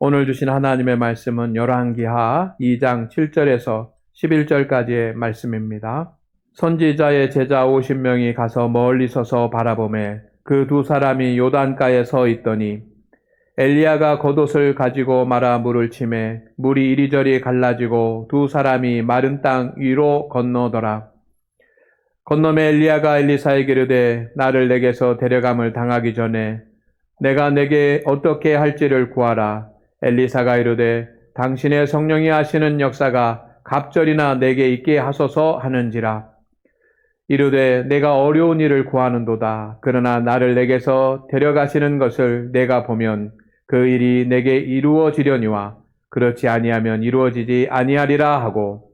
오늘 주신 하나님의 말씀은 열왕기하 2장 7절에서 11절까지의 말씀입니다. 선지자의 제자 50명이 가서 멀리 서서 바라보매 그 두 사람이 요단가에 서 있더니 엘리야가 겉옷을 가지고 말아 물을 치매 물이 이리저리 갈라지고 두 사람이 마른 땅 위로 건너더라. 건너매 엘리야가 엘리사에게 이르되 나를 내게서 데려감을 당하기 전에 내가 내게 어떻게 할지를 구하라. 엘리사가 이르되 당신의 성령이 하시는 역사가 갑절이나 내게 있게 하소서 하는지라. 이르되 내가 어려운 일을 구하는도다. 그러나 나를 내게서 데려가시는 것을 내가 보면 그 일이 내게 이루어지려니와 그렇지 아니하면 이루어지지 아니하리라 하고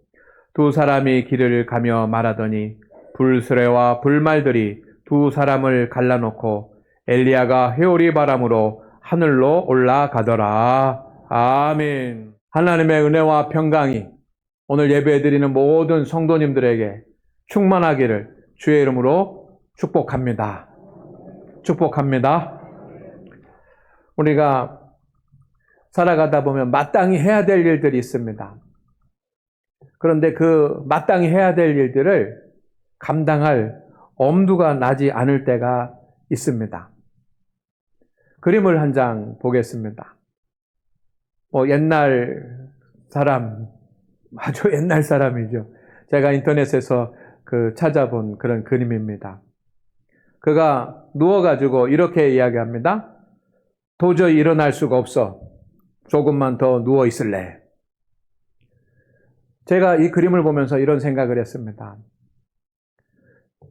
두 사람이 길을 가며 말하더니 불수레와 불말들이 두 사람을 갈라놓고 엘리야가 회오리 바람으로 하늘로 올라가더라. 아멘. 하나님의 은혜와 평강이 오늘 예배드리는 모든 성도님들에게 충만하기를 주의 이름으로 축복합니다. 축복합니다. 우리가 살아가다 보면 마땅히 해야 될 일들이 있습니다. 그런데 그 마땅히 해야 될 일들을 감당할 엄두가 나지 않을 때가 있습니다. 그림을 한 장 보겠습니다. 옛날 사람, 아주 옛날 사람이죠. 제가 인터넷에서 찾아본 그런 그림입니다. 그가 누워가지고 이렇게 이야기합니다. 도저히 일어날 수가 없어. 조금만 더 누워 있을래. 제가 이 그림을 보면서 이런 생각을 했습니다.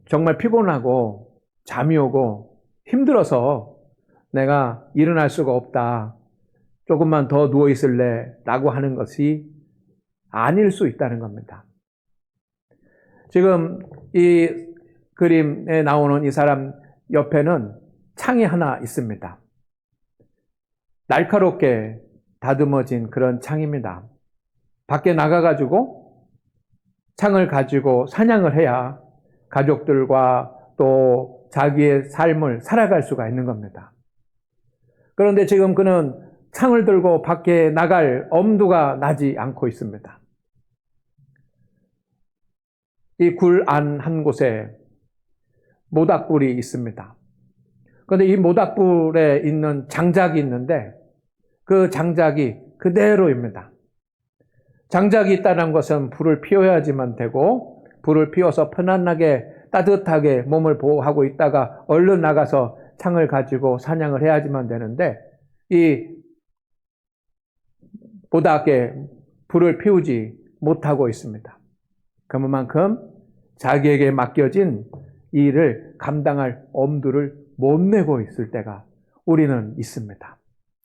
정말 피곤하고 잠이 오고 힘들어서 내가 일어날 수가 없다. 조금만 더 누워 있을래. 라고 하는 것이 아닐 수 있다는 겁니다. 지금 이 그림에 나오는 이 사람 옆에는 창이 하나 있습니다. 날카롭게 다듬어진 그런 창입니다. 밖에 나가가지고 창을 가지고 사냥을 해야 가족들과 또 자기의 삶을 살아갈 수가 있는 겁니다. 그런데 지금 그는 창을 들고 밖에 나갈 엄두가 나지 않고 있습니다. 이 굴 안 한 곳에 모닥불이 있습니다. 그런데 이 모닥불에 있는 장작이 있는데 그 장작이 그대로입니다. 장작이 있다는 것은 불을 피워야지만 되고 불을 피워서 편안하게 따뜻하게 몸을 보호하고 있다가 얼른 나가서 창을 가지고 사냥을 해야지만 되는데 이 모닥에 불을 피우지 못하고 있습니다. 그만큼 자기에게 맡겨진 일을 감당할 엄두를 못 내고 있을 때가 우리는 있습니다.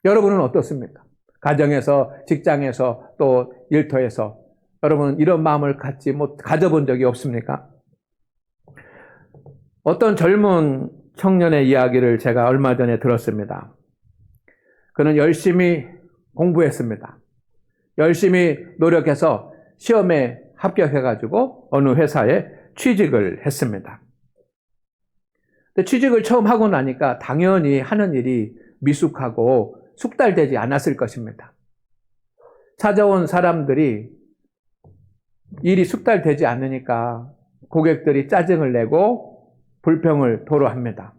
여러분은 어떻습니까? 가정에서, 직장에서, 또 일터에서 여러분 이런 마음을 가져본 적이 없습니까? 어떤 젊은 청년의 이야기를 제가 얼마 전에 들었습니다. 그는 열심히 공부했습니다. 열심히 노력해서 시험에 합격해가지고 어느 회사에 취직을 했습니다. 근데 취직을 처음 하고 나니까 당연히 하는 일이 미숙하고 숙달되지 않았을 것입니다. 찾아온 사람들이 일이 숙달되지 않으니까 고객들이 짜증을 내고 불평을 토로합니다.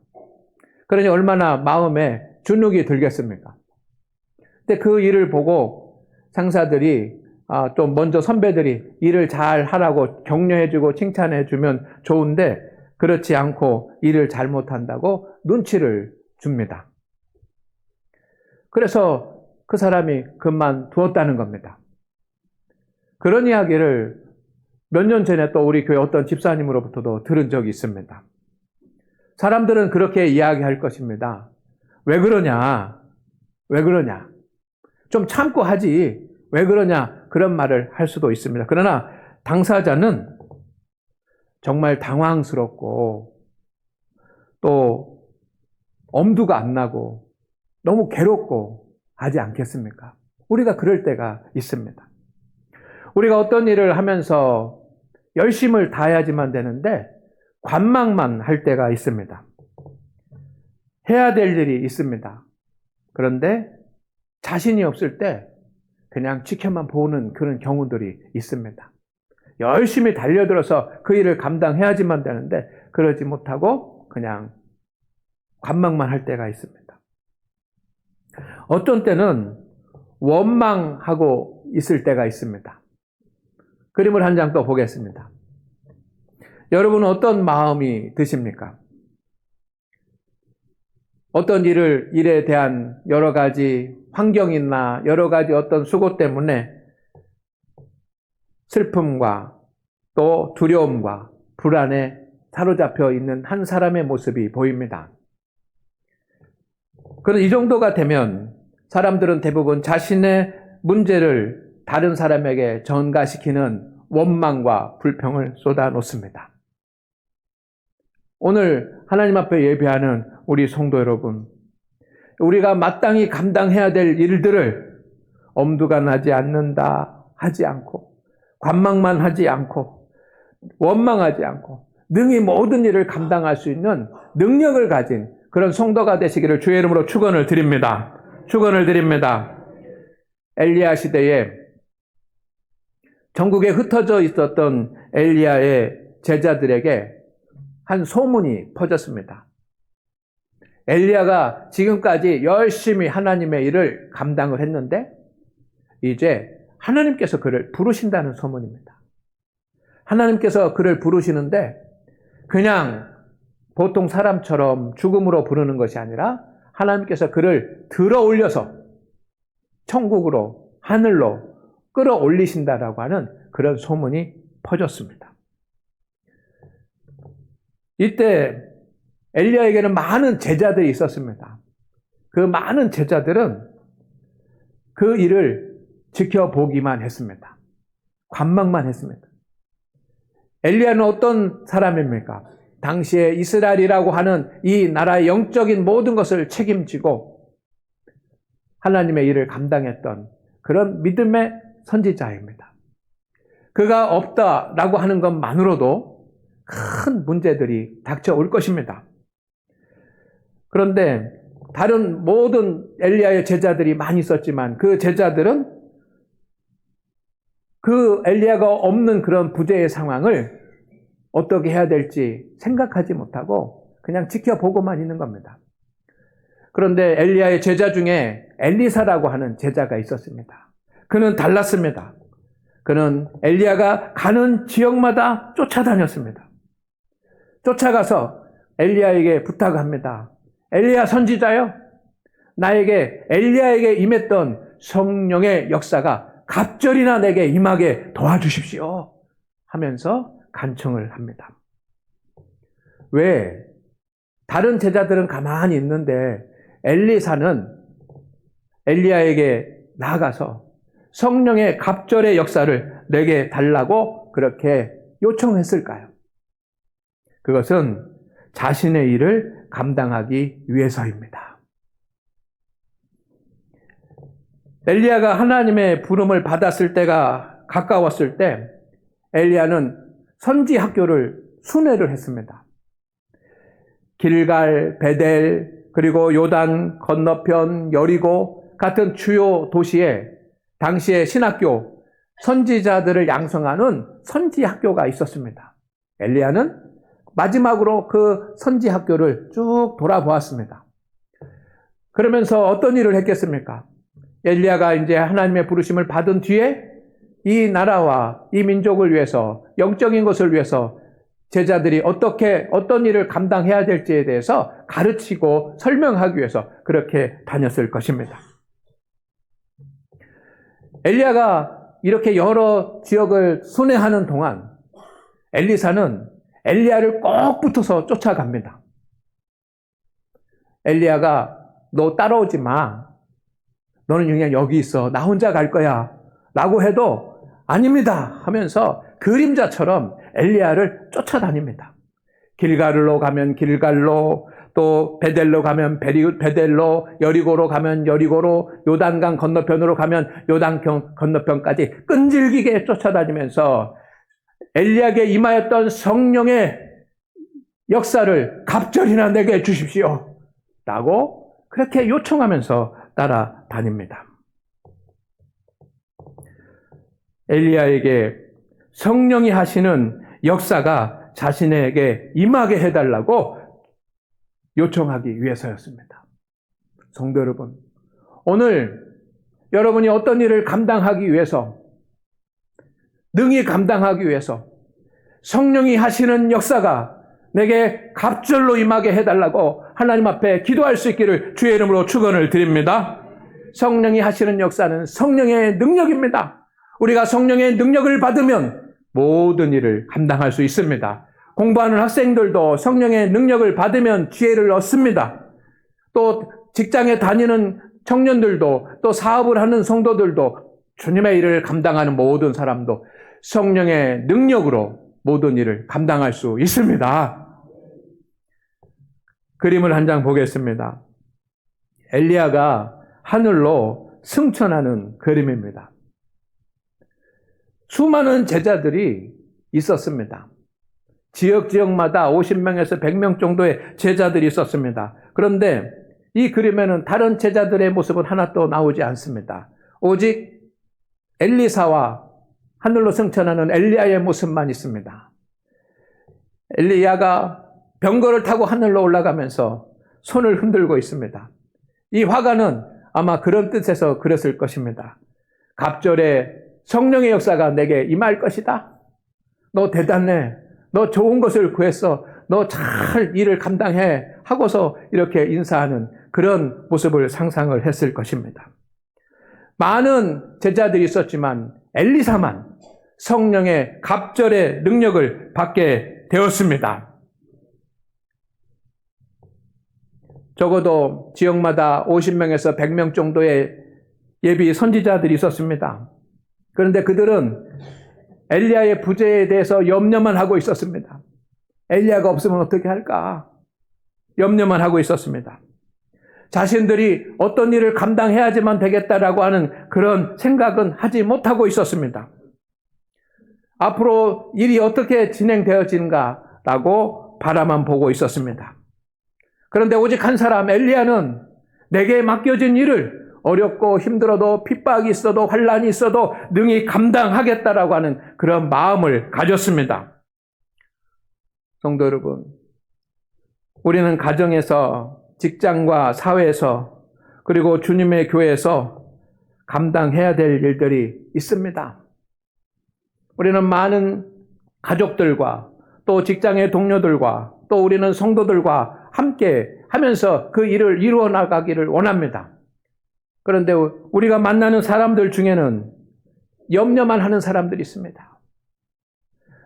그러니 얼마나 마음에 주눅이 들겠습니까? 근데 그 일을 보고 상사들이 좀 먼저 선배들이 일을 잘 하라고 격려해주고 칭찬해주면 좋은데 그렇지 않고 일을 잘못한다고 눈치를 줍니다. 그래서 그 사람이 그만두었다는 겁니다. 그런 이야기를 몇 년 전에 또 우리 교회 어떤 집사님으로부터도 들은 적이 있습니다. 사람들은 그렇게 이야기할 것입니다. 왜 그러냐? 왜 그러냐? 좀 참고 하지. 왜 그러냐? 그런 말을 할 수도 있습니다. 그러나 당사자는 정말 당황스럽고 또 엄두가 안 나고 너무 괴롭고 하지 않겠습니까? 우리가 그럴 때가 있습니다. 우리가 어떤 일을 하면서 열심을 다해야지만 되는데 관망만 할 때가 있습니다. 해야 될 일이 있습니다. 그런데 자신이 없을 때 그냥 지켜만 보는 그런 경우들이 있습니다. 열심히 달려들어서 그 일을 감당해야지만 되는데 그러지 못하고 그냥 관망만 할 때가 있습니다. 어떤 때는 원망하고 있을 때가 있습니다. 그림을 한 장 또 보겠습니다. 여러분은 어떤 마음이 드십니까? 어떤 일에 대한 여러 가지 환경이나 여러 가지 어떤 수고 때문에 슬픔과 또 두려움과 불안에 사로잡혀 있는 한 사람의 모습이 보입니다. 그런데 이 정도가 되면 사람들은 대부분 자신의 문제를 다른 사람에게 전가시키는 원망과 불평을 쏟아놓습니다. 오늘 하나님 앞에 예배하는 우리 성도 여러분, 우리가 마땅히 감당해야 될 일들을 엄두가 나지 않는다 하지 않고, 관망만 하지 않고, 원망하지 않고, 능히 모든 일을 감당할 수 있는 능력을 가진 그런 성도가 되시기를 주의 이름으로 축원을 드립니다. 축원을 드립니다. 엘리야 시대에 전국에 흩어져 있었던 엘리야의 제자들에게 한 소문이 퍼졌습니다. 엘리야가 지금까지 열심히 하나님의 일을 감당을 했는데 이제 하나님께서 그를 부르신다는 소문입니다. 하나님께서 그를 부르시는데 그냥 보통 사람처럼 죽음으로 부르는 것이 아니라 하나님께서 그를 들어 올려서 천국으로, 하늘로 끌어올리신다라고 하는 그런 소문이 퍼졌습니다. 이때 엘리야에게는 많은 제자들이 있었습니다. 그 많은 제자들은 그 일을 지켜보기만 했습니다. 관망만 했습니다. 엘리야는 어떤 사람입니까? 당시에 이스라엘이라고 하는 이 나라의 영적인 모든 것을 책임지고 하나님의 일을 감당했던 그런 믿음의 선지자입니다. 그가 없다라고 하는 것만으로도 큰 문제들이 닥쳐올 것입니다. 그런데 다른 모든 엘리야의 제자들이 많이 있었지만 그 제자들은 그 엘리야가 없는 그런 부재의 상황을 어떻게 해야 될지 생각하지 못하고 그냥 지켜보고만 있는 겁니다. 그런데 엘리야의 제자 중에 엘리사라고 하는 제자가 있었습니다. 그는 달랐습니다. 그는 엘리야가 가는 지역마다 쫓아다녔습니다. 쫓아가서 엘리야에게 부탁합니다. 엘리야 선지자요, 나에게 엘리야에게 임했던 성령의 역사가 갑절이나 내게 임하게 도와주십시오 하면서 간청을 합니다. 왜? 다른 제자들은 가만히 있는데 엘리사는 엘리야에게 나아가서 성령의 갑절의 역사를 내게 달라고 그렇게 요청했을까요? 그것은 자신의 일을 감당하기 위해서입니다. 엘리야가 하나님의 부름을 받았을 때가 가까웠을 때 엘리야는 선지 학교를 순회를 했습니다. 길갈, 베델, 그리고 요단 건너편 여리고 같은 주요 도시에 당시의 신학교, 선지자들을 양성하는 선지 학교가 있었습니다. 엘리야는 마지막으로 그 선지 학교를 쭉 돌아보았습니다. 그러면서 어떤 일을 했겠습니까? 엘리야가 이제 하나님의 부르심을 받은 뒤에 이 나라와 이 민족을 위해서, 영적인 것을 위해서 제자들이 어떤 일을 감당해야 될지에 대해서 가르치고 설명하기 위해서 그렇게 다녔을 것입니다. 엘리야가 이렇게 여러 지역을 순회하는 동안 엘리사는 엘리야를 꼭 붙어서 쫓아갑니다. 엘리야가 너 따라오지 마. 너는 그냥 여기 있어. 나 혼자 갈 거야. 라고 해도 아닙니다 하면서 그림자처럼 엘리야를 쫓아다닙니다. 길갈로 가면 길갈로, 또 베델로 가면 베델로, 여리고로 가면 여리고로, 요단강 건너편으로 가면 요단강 건너편까지 끈질기게 쫓아다니면서 엘리야에게 임하였던 성령의 역사를 갑절이나 내게 주십시오 라고 그렇게 요청하면서 따라다닙니다. 엘리야에게 성령이 하시는 역사가 자신에게 임하게 해달라고 요청하기 위해서였습니다. 성도 여러분, 오늘 여러분이 어떤 일을 감당하기 위해서, 능히 감당하기 위해서 성령이 하시는 역사가 내게 갑절로 임하게 해달라고 하나님 앞에 기도할 수 있기를 주의 이름으로 축원을 드립니다. 성령이 하시는 역사는 성령의 능력입니다. 우리가 성령의 능력을 받으면 모든 일을 감당할 수 있습니다. 공부하는 학생들도 성령의 능력을 받으면 지혜를 얻습니다. 또 직장에 다니는 청년들도, 또 사업을 하는 성도들도, 주님의 일을 감당하는 모든 사람도 성령의 능력으로 모든 일을 감당할 수 있습니다. 그림을 한 장 보겠습니다. 엘리야가 하늘로 승천하는 그림입니다. 수많은 제자들이 있었습니다. 지역마다 50명에서 100명 정도의 제자들이 있었습니다. 그런데 이 그림에는 다른 제자들의 모습은 하나도 나오지 않습니다. 오직 엘리사와 하늘로 승천하는 엘리야의 모습만 있습니다. 엘리야가 병거를 타고 하늘로 올라가면서 손을 흔들고 있습니다. 이 화가는 아마 그런 뜻에서 그렸을 것입니다. 갑절에 성령의 역사가 내게 임할 것이다. 너 대단해. 너 좋은 것을 구했어. 너 잘 일을 감당해. 하고서 이렇게 인사하는 그런 모습을 상상을 했을 것입니다. 많은 제자들이 있었지만 엘리사만 성령의 갑절의 능력을 받게 되었습니다. 적어도 지역마다 50명에서 100명 정도의 예비 선지자들이 있었습니다. 그런데 그들은 엘리야의 부재에 대해서 염려만 하고 있었습니다. 엘리야가 없으면 어떻게 할까? 염려만 하고 있었습니다. 자신들이 어떤 일을 감당해야지만 되겠다라고 하는 그런 생각은 하지 못하고 있었습니다. 앞으로 일이 어떻게 진행되어지는가라고 바라만 보고 있었습니다. 그런데 오직 한 사람 엘리야는 내게 맡겨진 일을 어렵고 힘들어도 핍박이 있어도 환란이 있어도 능히 감당하겠다라고 하는 그런 마음을 가졌습니다. 성도 여러분, 우리는 가정에서, 직장과 사회에서, 그리고 주님의 교회에서 감당해야 될 일들이 있습니다. 우리는 많은 가족들과 또 직장의 동료들과 또 우리는 성도들과 함께 하면서 그 일을 이루어 나가기를 원합니다. 그런데 우리가 만나는 사람들 중에는 염려만 하는 사람들이 있습니다.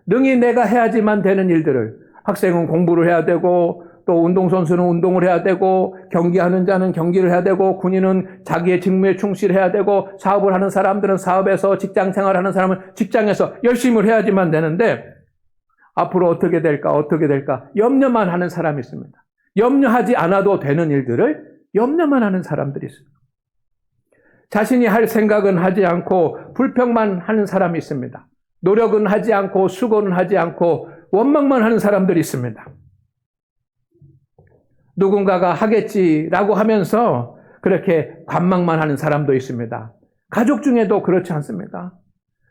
능히 내가 해야지만 되는 일들을, 학생은 공부를 해야 되고 또 운동선수는 운동을 해야 되고 경기하는 자는 경기를 해야 되고 군인은 자기의 직무에 충실해야 되고 사업을 하는 사람들은 사업에서, 직장 생활하는 사람은 직장에서 열심히 해야지만 되는데 앞으로 어떻게 될까 염려만 하는 사람이 있습니다. 염려하지 않아도 되는 일들을 염려만 하는 사람들이 있습니다. 자신이 할 생각은 하지 않고 불평만 하는 사람이 있습니다. 노력은 하지 않고 수고는 하지 않고 원망만 하는 사람들이 있습니다. 누군가가 하겠지라고 하면서 그렇게 관망만 하는 사람도 있습니다. 가족 중에도 그렇지 않습니까?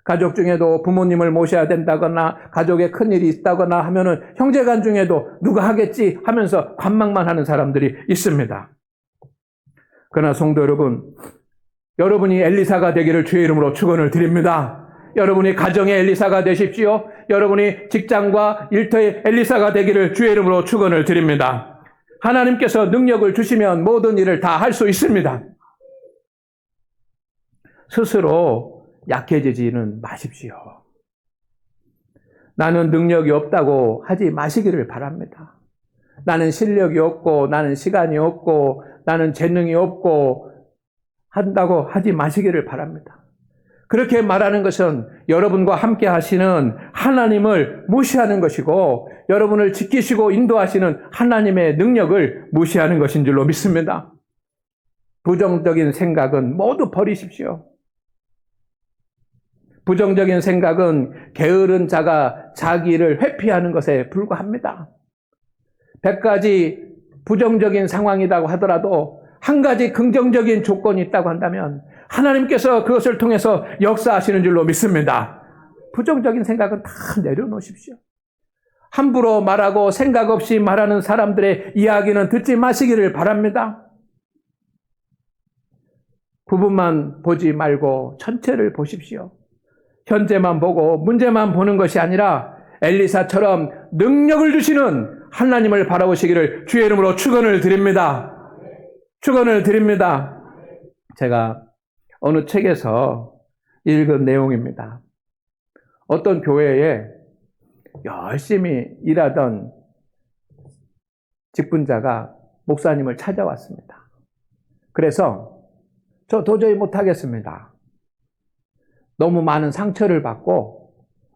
가족 중에도 부모님을 모셔야 된다거나 가족에 큰일이 있다거나 하면은 형제간 중에도 누가 하겠지 하면서 관망만 하는 사람들이 있습니다. 그러나 성도 여러분, 여러분이 엘리사가 되기를 주의 이름으로 축원을 드립니다. 여러분이 가정의 엘리사가 되십시오. 여러분이 직장과 일터의 엘리사가 되기를 주의 이름으로 축원을 드립니다. 하나님께서 능력을 주시면 모든 일을 다 할 수 있습니다. 스스로 약해지지는 마십시오. 나는 능력이 없다고 하지 마시기를 바랍니다. 나는 실력이 없고 나는 시간이 없고 나는 재능이 없고 한다고 하지 마시기를 바랍니다. 그렇게 말하는 것은 여러분과 함께 하시는 하나님을 무시하는 것이고 여러분을 지키시고 인도하시는 하나님의 능력을 무시하는 것인 줄로 믿습니다. 부정적인 생각은 모두 버리십시오. 부정적인 생각은 게으른 자가 자기 일을 회피하는 것에 불과합니다. 100가지 부정적인 상황이라고 하더라도 한 가지 긍정적인 조건이 있다고 한다면 하나님께서 그것을 통해서 역사하시는 줄로 믿습니다. 부정적인 생각은 다 내려놓으십시오. 함부로 말하고 생각 없이 말하는 사람들의 이야기는 듣지 마시기를 바랍니다. 부분만 보지 말고 전체를 보십시오. 현재만 보고 문제만 보는 것이 아니라 엘리사처럼 능력을 주시는 하나님을 바라보시기를 주의 이름으로 축원을 드립니다. 축원을 드립니다. 제가 어느 책에서 읽은 내용입니다. 어떤 교회에 열심히 일하던 직분자가 목사님을 찾아왔습니다. 그래서 저 도저히 못하겠습니다. 너무 많은 상처를 받고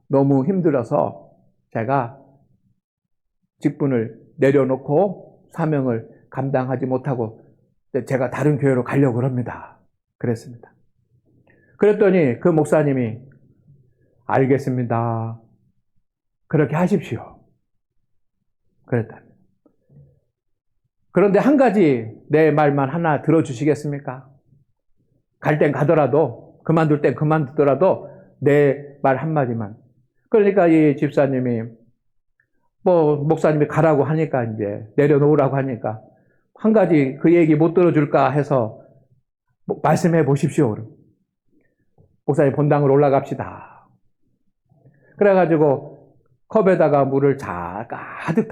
너무 힘들어서 제가 직분을 내려놓고 사명을 감당하지 못하고 제가 다른 교회로 가려고 합니다. 그랬습니다. 그랬더니 그 목사님이 알겠습니다. 그렇게 하십시오. 그랬답니다. 그런데 한 가지 내 말만 하나 들어주시겠습니까? 갈 땐 가더라도 그만둘 땐 그만두더라도 내 말 한마디만. 그러니까 이 집사님이 목사님이 가라고 하니까 이제 내려놓으라고 하니까 한 가지 그 얘기 못 들어줄까 해서 말씀해 보십시오. 목사님 본당으로 올라갑시다. 그래가지고 컵에다가 물을 가득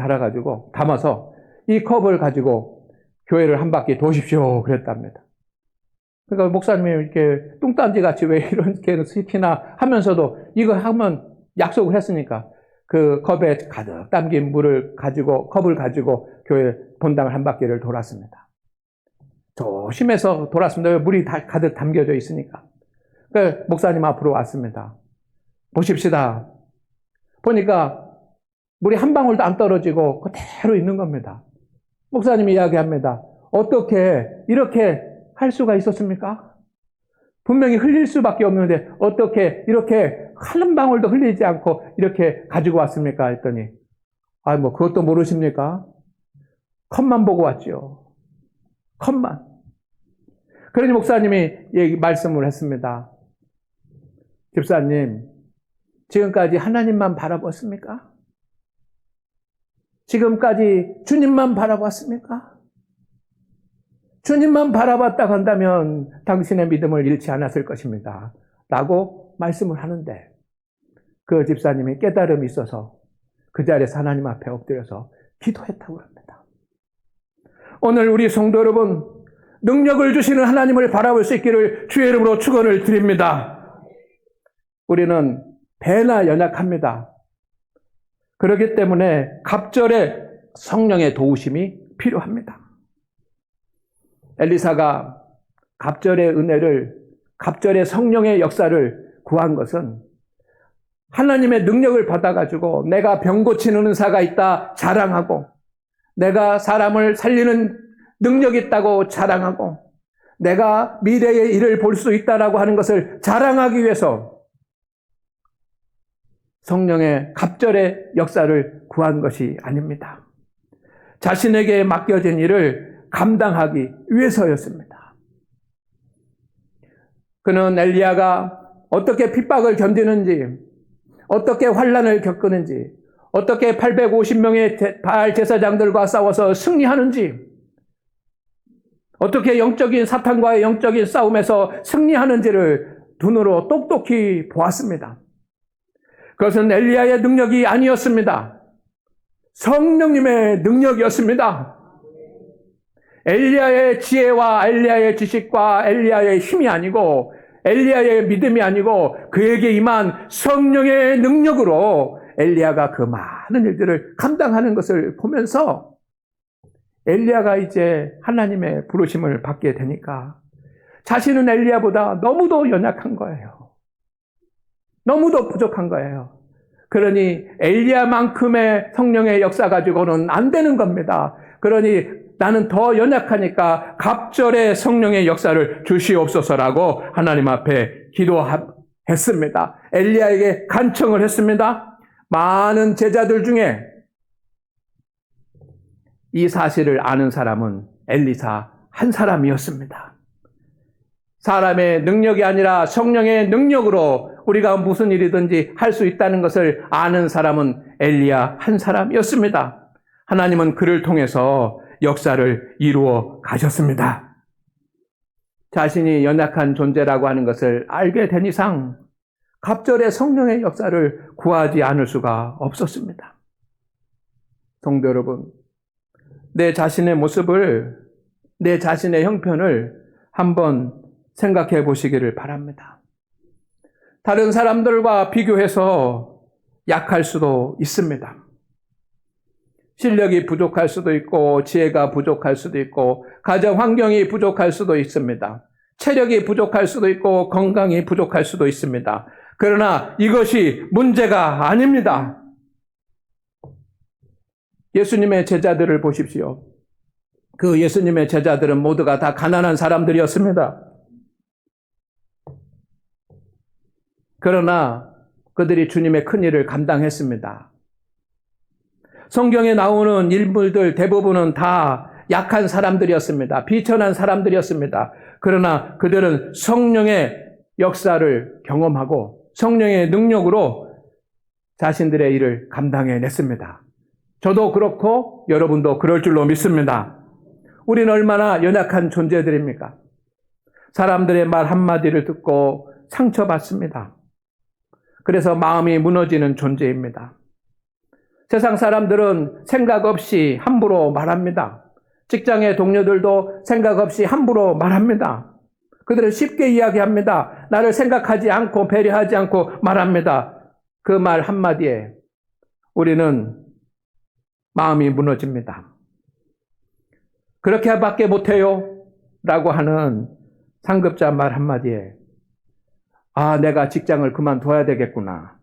담아서 이 컵을 가지고 교회를 한 바퀴 도십시오. 그랬답니다. 그러니까 목사님이 이렇게 뚱딴지 같이 왜 이렇게 시키나 하면서도 이거 하면 약속을 했으니까 그 컵에 가득 담긴 컵을 가지고 교회 본당을 한 바퀴를 돌았습니다. 조심해서 돌았습니다. 물이 다 가득 담겨져 있으니까. 그러니까 목사님 앞으로 왔습니다. 보십시다. 보니까 물이 한 방울도 안 떨어지고 그대로 있는 겁니다. 목사님이 이야기합니다. 어떻게 이렇게 할 수가 있었습니까? 분명히 흘릴 수밖에 없는데 어떻게 이렇게 한 방울도 흘리지 않고 이렇게 가지고 왔습니까? 했더니 그것도 모르십니까? 컵만 보고 왔죠. 컵만. 그러니 목사님이 말씀을 했습니다. 집사님, 지금까지 하나님만 바라봤습니까? 지금까지 주님만 바라봤습니까? 주님만 바라봤다고 한다면 당신의 믿음을 잃지 않았을 것입니다. 라고 말씀을 하는데 그 집사님이 깨달음이 있어서 그 자리에서 하나님 앞에 엎드려서 기도했다고 합니다. 오늘 우리 성도 여러분, 능력을 주시는 하나님을 바라볼 수 있기를 주의 이름으로 축원을 드립니다. 우리는 배나 연약합니다. 그렇기 때문에 갑절에 성령의 도우심이 필요합니다. 엘리사가 갑절의 은혜를, 갑절의 성령의 역사를 구한 것은 하나님의 능력을 받아가지고 내가 병 고치는 은사가 있다 자랑하고, 내가 사람을 살리는 능력이 있다고 자랑하고, 내가 미래의 일을 볼 수 있다라고 하는 것을 자랑하기 위해서 성령의 갑절의 역사를 구한 것이 아닙니다. 자신에게 맡겨진 일을 감당하기 위해서였습니다. 그는 엘리야가 어떻게 핍박을 견디는지, 어떻게 환난을 겪는지, 어떻게 850명의 바알 제사장들과 싸워서 승리하는지, 어떻게 영적인 사탄과의 영적인 싸움에서 승리하는지를 눈으로 똑똑히 보았습니다. 그것은 엘리야의 능력이 아니었습니다. 성령님의 능력이었습니다. 엘리야의 지혜와 엘리야의 지식과 엘리야의 힘이 아니고, 엘리야의 믿음이 아니고 그에게 임한 성령의 능력으로 엘리야가 그 많은 일들을 감당하는 것을 보면서 엘리야가 이제 하나님의 부르심을 받게 되니까 자신은 엘리야보다 너무도 연약한 거예요. 너무도 부족한 거예요. 그러니 엘리야만큼의 성령의 역사 가지고는 안 되는 겁니다. 그러니 나는 더 연약하니까 갑절의 성령의 역사를 주시옵소서라고 하나님 앞에 기도했습니다. 엘리야에게 간청을 했습니다. 많은 제자들 중에 이 사실을 아는 사람은 엘리사 한 사람이었습니다. 사람의 능력이 아니라 성령의 능력으로 우리가 무슨 일이든지 할 수 있다는 것을 아는 사람은 엘리야 한 사람이었습니다. 하나님은 그를 통해서 역사를 이루어 가셨습니다. 자신이 연약한 존재라고 하는 것을 알게 된 이상 갑절의 성령의 역사를 구하지 않을 수가 없었습니다. 성도 여러분, 내 자신의 모습을, 내 자신의 형편을 한번 생각해 보시기를 바랍니다. 다른 사람들과 비교해서 약할 수도 있습니다. 실력이 부족할 수도 있고, 지혜가 부족할 수도 있고, 가정 환경이 부족할 수도 있습니다. 체력이 부족할 수도 있고, 건강이 부족할 수도 있습니다. 그러나 이것이 문제가 아닙니다. 예수님의 제자들을 보십시오. 그 예수님의 제자들은 모두가 다 가난한 사람들이었습니다. 그러나 그들이 주님의 큰 일을 감당했습니다. 성경에 나오는 인물들 대부분은 다 약한 사람들이었습니다. 비천한 사람들이었습니다. 그러나 그들은 성령의 역사를 경험하고 성령의 능력으로 자신들의 일을 감당해냈습니다. 저도 그렇고 여러분도 그럴 줄로 믿습니다. 우리는 얼마나 연약한 존재들입니까? 사람들의 말 한마디를 듣고 상처받습니다. 그래서 마음이 무너지는 존재입니다. 세상 사람들은 생각 없이 함부로 말합니다. 직장의 동료들도 생각 없이 함부로 말합니다. 그들은 쉽게 이야기합니다. 나를 생각하지 않고 배려하지 않고 말합니다. 그 말 한마디에 우리는 마음이 무너집니다. 그렇게밖에 못해요? 라고 하는 상급자 말 한마디에 내가 직장을 그만둬야 되겠구나.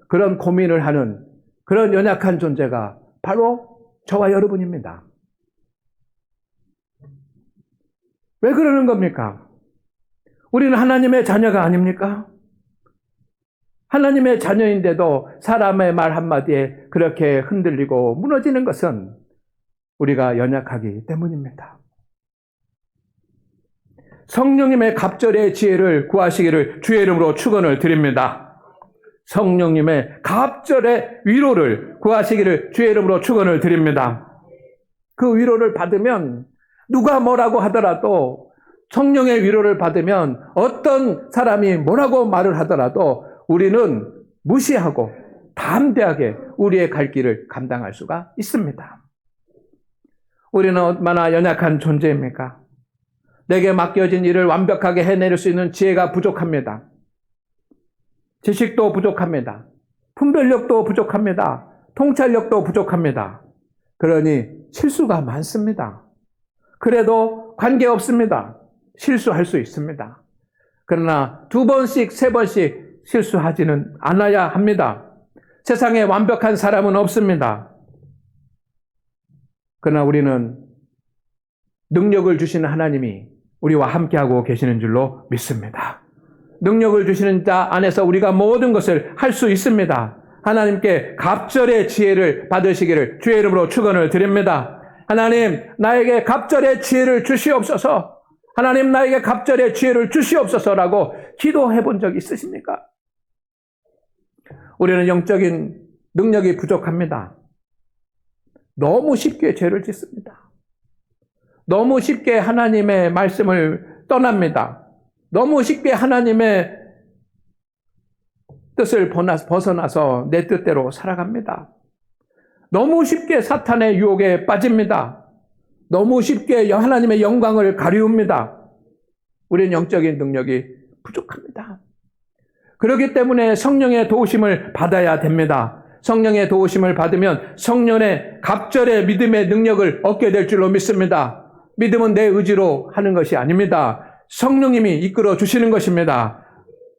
그런 고민을 하는 그런 연약한 존재가 바로 저와 여러분입니다. 왜 그러는 겁니까? 우리는 하나님의 자녀가 아닙니까? 하나님의 자녀인데도 사람의 말 한마디에 그렇게 흔들리고 무너지는 것은 우리가 연약하기 때문입니다. 성령님의 갑절의 지혜를 구하시기를 주의 이름으로 축원을 드립니다. 성령님의 갑절의 위로를 구하시기를 주의 이름으로 축원을 드립니다. 그 위로를 받으면 누가 뭐라고 하더라도, 성령의 위로를 받으면 어떤 사람이 뭐라고 말을 하더라도 우리는 무시하고 담대하게 우리의 갈 길을 감당할 수가 있습니다. 우리는 얼마나 연약한 존재입니까? 내게 맡겨진 일을 완벽하게 해낼 수 있는 지혜가 부족합니다. 지식도 부족합니다. 분별력도 부족합니다. 통찰력도 부족합니다. 그러니 실수가 많습니다. 그래도 관계없습니다. 실수할 수 있습니다. 그러나 2번씩, 3번씩 실수하지는 않아야 합니다. 세상에 완벽한 사람은 없습니다. 그러나 우리는 능력을 주시는 하나님이 우리와 함께하고 계시는 줄로 믿습니다. 능력을 주시는 자 안에서 우리가 모든 것을 할 수 있습니다. 하나님께 갑절의 지혜를 받으시기를 주의 이름으로 축원을 드립니다. 하나님, 나에게 갑절의 지혜를 주시옵소서. 하나님, 나에게 갑절의 지혜를 주시옵소서라고 기도해 본 적 있으십니까? 우리는 영적인 능력이 부족합니다. 너무 쉽게 죄를 짓습니다. 너무 쉽게 하나님의 말씀을 떠납니다. 너무 쉽게 하나님의 뜻을 벗어나서 내 뜻대로 살아갑니다. 너무 쉽게 사탄의 유혹에 빠집니다. 너무 쉽게 하나님의 영광을 가리웁니다. 우리는 영적인 능력이 부족합니다. 그렇기 때문에 성령의 도우심을 받아야 됩니다. 성령의 도우심을 받으면 성령의 갑절의 믿음의 능력을 얻게 될 줄로 믿습니다. 믿음은 내 의지로 하는 것이 아닙니다. 성령님이 이끌어 주시는 것입니다.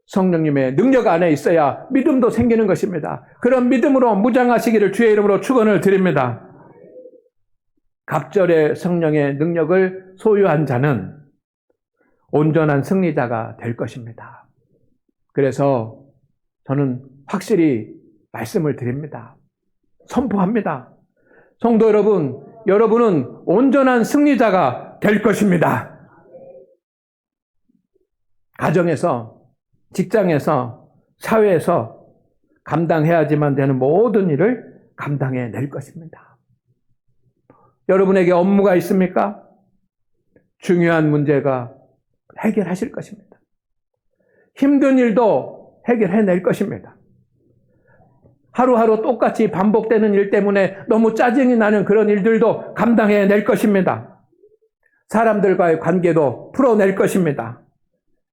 성령님의 능력 안에 있어야 믿음도 생기는 것입니다. 그런 믿음으로 무장하시기를 주의 이름으로 축원을 드립니다. 갑절의 성령의 능력을 소유한 자는 온전한 승리자가 될 것입니다. 그래서 저는 확실히 말씀을 드립니다. 선포합니다. 성도 여러분, 여러분은 온전한 승리자가 될 것입니다. 가정에서, 직장에서, 사회에서 감당해야지만 되는 모든 일을 감당해낼 것입니다. 여러분에게 업무가 있습니까? 중요한 문제가 해결하실 것입니다. 힘든 일도 해결해낼 것입니다. 하루하루 똑같이 반복되는 일 때문에 너무 짜증이 나는 그런 일들도 감당해낼 것입니다. 사람들과의 관계도 풀어낼 것입니다.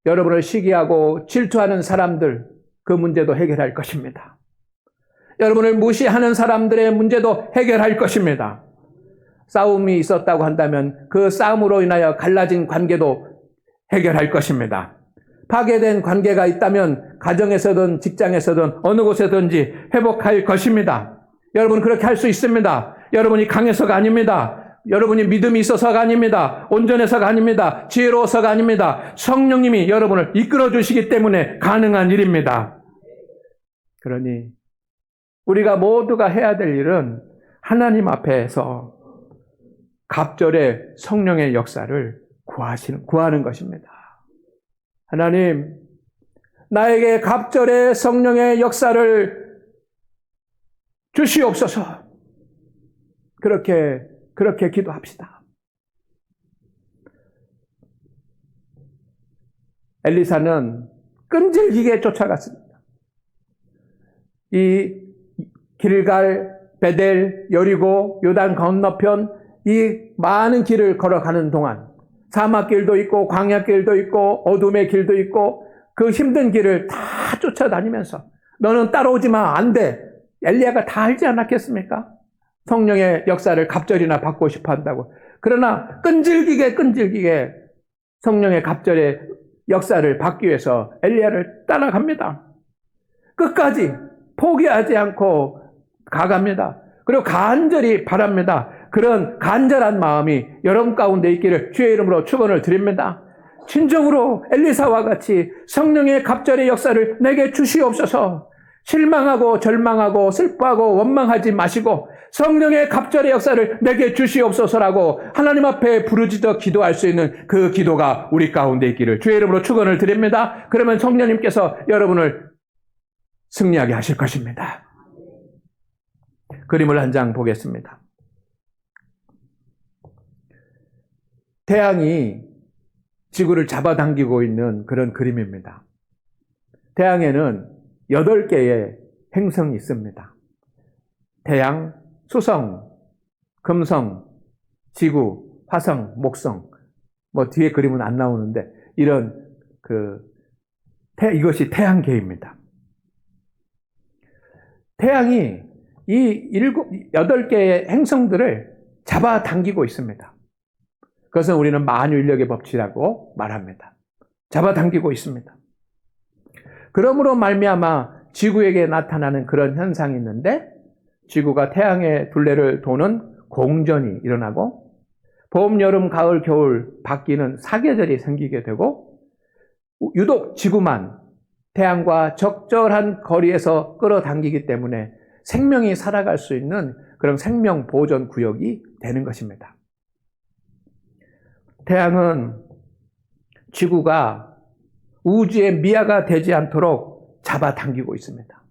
여러분을 시기하고 질투하는 사람들, 그 문제도 해결할 것입니다. 여러분을 무시하는 사람들의 문제도 해결할 것입니다. 싸움이 있었다고 한다면 그 싸움으로 인하여 갈라진 관계도 해결할 것입니다. 파괴된 관계가 있다면 가정에서든 직장에서든 어느 곳에든지 회복할 것입니다. 여러분 그렇게 할 수 있습니다. 여러분이 강해서가 아닙니다. 여러분이 믿음이 있어서가 아닙니다. 온전해서가 아닙니다. 지혜로워서가 아닙니다. 성령님이 여러분을 이끌어 주시기 때문에 가능한 일입니다. 그러니 우리가 모두가 해야 될 일은 하나님 앞에서 갑절의 성령의 역사를 구하는 것입니다. 하나님, 나에게 갑절의 성령의 역사를 주시옵소서. 그렇게 기도합시다. 엘리사는 끈질기게 쫓아갔습니다. 이 길갈, 베델, 여리고, 요단 건너편 이 많은 길을 걸어가는 동안 사막길도 있고 광야길도 있고 어둠의 길도 있고 그 힘든 길을 다 쫓아다니면서 너는 따라오지 마, 안 돼. 엘리야가 다 알지 않았겠습니까? 성령의 역사를 갑절이나 받고 싶어 한다고. 그러나 끈질기게 성령의 갑절의 역사를 받기 위해서 엘리야를 따라갑니다. 끝까지 포기하지 않고 가갑니다. 그리고 간절히 바랍니다. 그런 간절한 마음이 여러분 가운데 있기를 주의 이름으로 축원을 드립니다. 진정으로 엘리사와 같이 성령의 갑절의 역사를 내게 주시옵소서. 실망하고 절망하고 슬퍼하고 원망하지 마시고 성령의 갑절의 역사를 내게 주시옵소서라고 하나님 앞에 부르짖어 기도할 수 있는 그 기도가 우리 가운데 있기를 주의 이름으로 축원을 드립니다. 그러면 성령님께서 여러분을 승리하게 하실 것입니다. 그림을 한 장 보겠습니다. 태양이 지구를 잡아당기고 있는 그런 그림입니다. 태양에는 8개의 행성이 있습니다. 태양, 수성, 금성, 지구, 화성, 목성. 뒤에 그림은 안 나오는데 이런 이것이 태양계입니다. 태양이 이 8개의 행성들을 잡아당기고 있습니다. 그것은 우리는 만유인력의 법칙이라고 말합니다. 잡아당기고 있습니다. 그러므로 말미암아 지구에게 나타나는 그런 현상이 있는데 지구가 태양의 둘레를 도는 공전이 일어나고 봄, 여름, 가을, 겨울 바뀌는 사계절이 생기게 되고 유독 지구만 태양과 적절한 거리에서 끌어당기기 때문에 생명이 살아갈 수 있는 그런 생명 보존 구역이 되는 것입니다. 태양은 지구가 우주의 미아가 되지 않도록 잡아당기고 있습니다.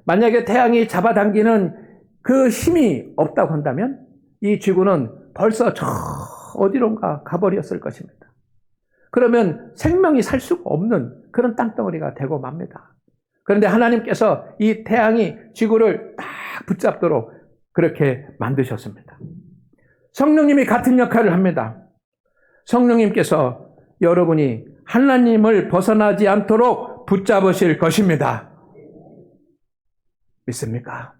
만약에 태양이 잡아당기는 그 힘이 없다고 한다면 이 지구는 벌써 저 어디론가 가버렸을 것입니다. 그러면 생명이 살 수가 없는 그런 땅덩어리가 되고 맙니다. 그런데 하나님께서 이 태양이 지구를 딱 붙잡도록 그렇게 만드셨습니다. 성령님이 같은 역할을 합니다. 성령님께서 여러분이 하나님을 벗어나지 않도록 붙잡으실 것입니다. 믿습니까?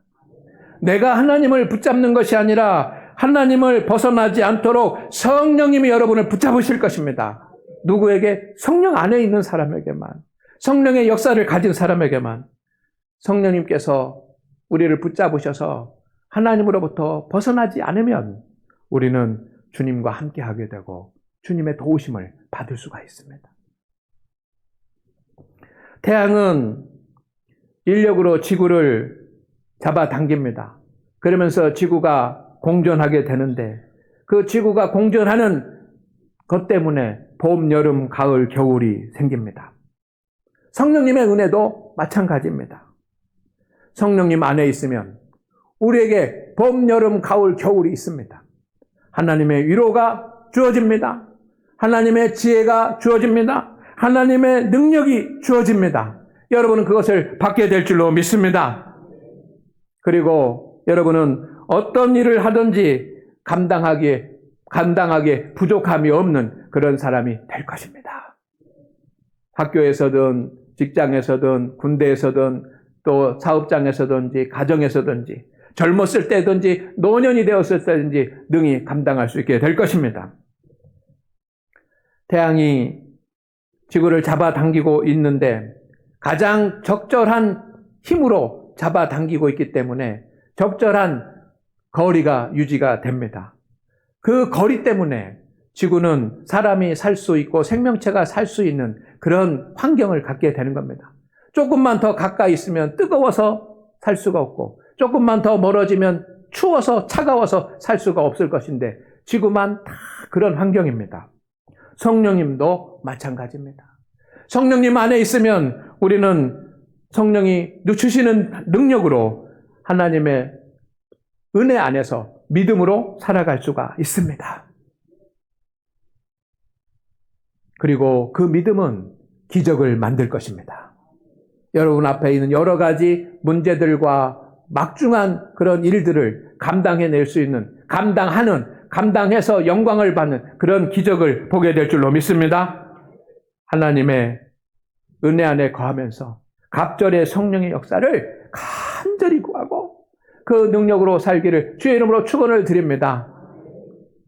내가 하나님을 붙잡는 것이 아니라 하나님을 벗어나지 않도록 성령님이 여러분을 붙잡으실 것입니다. 누구에게? 성령 안에 있는 사람에게만, 성령의 역사를 가진 사람에게만. 성령님께서 우리를 붙잡으셔서 하나님으로부터 벗어나지 않으면 우리는 주님과 함께하게 되고 주님의 도우심을 받을 수가 있습니다. 태양은 인력으로 지구를 잡아당깁니다. 그러면서 지구가 공전하게 되는데 그 지구가 공전하는 것 때문에 봄, 여름, 가을, 겨울이 생깁니다. 성령님의 은혜도 마찬가지입니다. 성령님 안에 있으면 우리에게 봄, 여름, 가을, 겨울이 있습니다. 하나님의 위로가 주어집니다. 하나님의 지혜가 주어집니다. 하나님의 능력이 주어집니다. 여러분은 그것을 받게 될 줄로 믿습니다. 그리고 여러분은 어떤 일을 하든지 감당하기에 부족함이 없는 그런 사람이 될 것입니다. 학교에서든 직장에서든 군대에서든 또 사업장에서든지 가정에서든지 젊었을 때든지 노년이 되었을 때든지 능히 감당할 수 있게 될 것입니다. 태양이 지구를 잡아당기고 있는데 가장 적절한 힘으로 잡아당기고 있기 때문에 적절한 거리가 유지가 됩니다. 그 거리 때문에 지구는 사람이 살 수 있고 생명체가 살 수 있는 그런 환경을 갖게 되는 겁니다. 조금만 더 가까이 있으면 뜨거워서 살 수가 없고 조금만 더 멀어지면 추워서 차가워서 살 수가 없을 것인데 지구만 다 그런 환경입니다. 성령님도 마찬가지입니다. 성령님 안에 있으면 우리는 성령이 주시는 능력으로 하나님의 은혜 안에서 믿음으로 살아갈 수가 있습니다. 그리고 그 믿음은 기적을 만들 것입니다. 여러분 앞에 있는 여러 가지 문제들과 막중한 그런 일들을 감당해낼 수 있는, 감당해서 영광을 받는 그런 기적을 보게 될 줄로 믿습니다. 하나님의 은혜 안에 거하면서 갑절의 성령의 역사를 간절히 구하고 그 능력으로 살기를 주의 이름으로 축원을 드립니다.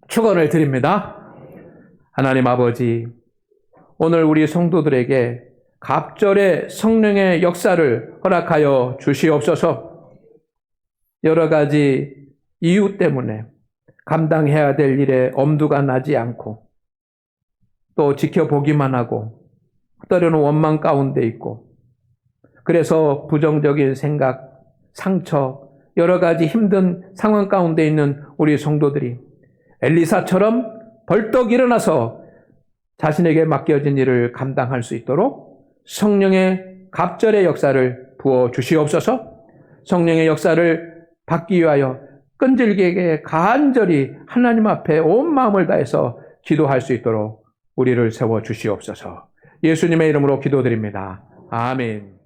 축원을 드립니다. 하나님 아버지, 오늘 우리 성도들에게 갑절의 성령의 역사를 허락하여 주시옵소서. 여러 가지 이유 때문에 감당해야 될 일에 엄두가 나지 않고 또 지켜보기만 하고 때로는 원망 가운데 있고 그래서 부정적인 생각, 상처, 여러 가지 힘든 상황 가운데 있는 우리 성도들이 엘리사처럼 벌떡 일어나서 자신에게 맡겨진 일을 감당할 수 있도록 성령의 갑절의 역사를 부어 주시옵소서. 성령의 역사를 받기 위하여 끈질기게 간절히 하나님 앞에 온 마음을 다해서 기도할 수 있도록 우리를 세워 주시옵소서. 예수님의 이름으로 기도드립니다. 아멘.